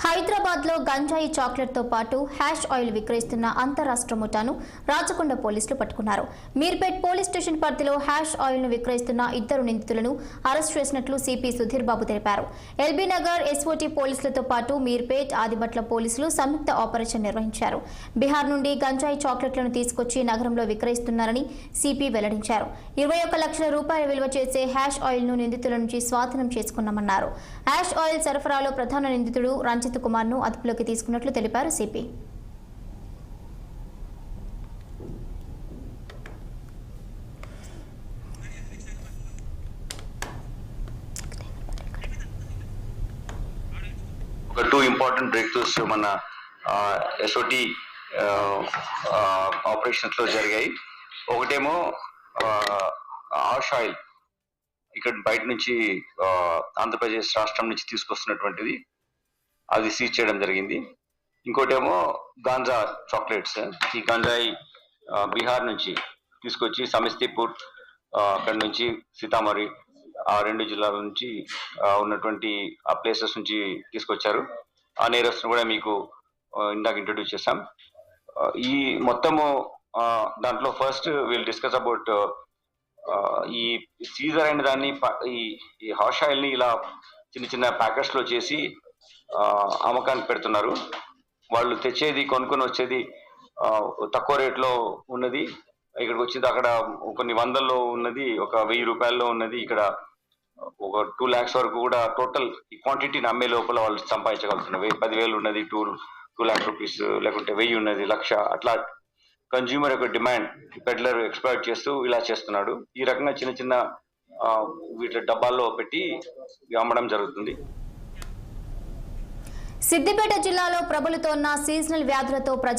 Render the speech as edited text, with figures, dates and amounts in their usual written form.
హైదరాబాద్ లో గంజాయి చాక్లెట్ తో పాటు హ్యాష్ ఆయిల్ విక్రయిస్తున్న అంతరాష్ట్ర ముఠాను రాచకొండ పోలీసులు పట్టుకున్నారు. మీర్పేట్ పోలీస్ స్టేషన్ పరిధిలో హ్యాష్ ఆయిల్ ను విక్రయిస్తున్న ఇద్దరు నిందితులను అరెస్ట్ చేసినట్లు సిపి సుధీర్ బాబు తెలిపారు. ఎల్బీ నగర్ ఎస్ఓటీ పోలీసులతో పాటు మీర్పేట్ ఆదిబట్ల పోలీసులు సంయుక్త ఆపరేషన్ నిర్వహించారు. బీహార్ నుండి గంజాయి చాక్లెట్లను తీసుకొచ్చి నగరంలో విక్రయిస్తున్నారని సిపి వెల్లడించారు. 21 లక్షల రూపాయల విలువ చేసే హ్యాష్ ఆయిల్ ను నిందితుల నుంచి స్వాధీనం చేసుకున్నామన్నారు. హ్యాష్ ఆయిల్ సరఫరాలో ప్రధాన నిందితుడు రంజిత్ కుమార్ ను అదుపులోకి తీసుకున్నట్లు తెలిపారు CP. Two important break throughs మన ఎస్ఓటి ఆపరేషన్స్ లో జరిగాయి. ఒకటేమో ఆష్ ఆయిల్ ఇక్కడ బయట నుంచి ఆంధ్రప్రదేశ్ రాష్ట్రం నుంచి తీసుకొస్తున్నటువంటిది, అది సీజ్ చేయడం జరిగింది. ఇంకోటేమో గాంజా చాక్లెట్స్. ఈ గంజాయి బీహార్ నుంచి తీసుకొచ్చి సమస్తీపూర్, అక్కడ నుంచి సీతామఢీ, ఆ 2 జిల్లాల నుంచి ఉన్నటువంటి ఆ ప్లేసెస్ నుంచి తీసుకొచ్చారు. ఆ నేరస్తును కూడా మీకు ఇందాక ఇంట్రొడ్యూస్ చేశాం. ఈ మొత్తము దాంట్లో ఫస్ట్ విల్ డిస్కస్ అబౌట్ ఈ సీజర్ అయిన దాన్ని, ఈ హాష్ ఆయిల్ ని ఇలా చిన్న చిన్న ప్యాకెట్స్ లో చేసి అమ్మకానికి పెడుతున్నారు. వాళ్ళు తెచ్చేది, కొనుక్కొని వచ్చేది తక్కువ రేట్లో ఉన్నది ఇక్కడికి వచ్చింది, అక్కడ కొన్ని వందల్లో ఉన్నది, ఒక 1000 రూపాయల్లో ఉన్నది, ఇక్కడ ఒక 2 lakhs వరకు కూడా టోటల్ ఈ క్వాంటిటీని అమ్మే లోపల వాళ్ళు సంపాదించగలుగుతున్నారు. 10,000 ఉన్నది, 2 lakh రూపీస్, లేకుంటే 1000 ఉన్నది, 1,00,000, అట్లా కన్జ్యూమర్ యొక్క డిమాండ్ పెడ్లర్ ఎక్స్ప్లాయిట్ చేస్తూ ఇలా చేస్తున్నాడు. ఈ రకంగా చిన్న చిన్న వీటి డబ్బాల్లో పెట్టి అమ్మడం జరుగుతుంది. సిద్దిపేట జిల్లాలో ప్రబలుతోన్న సీజనల్ వ్యాధులతో ప్రజలు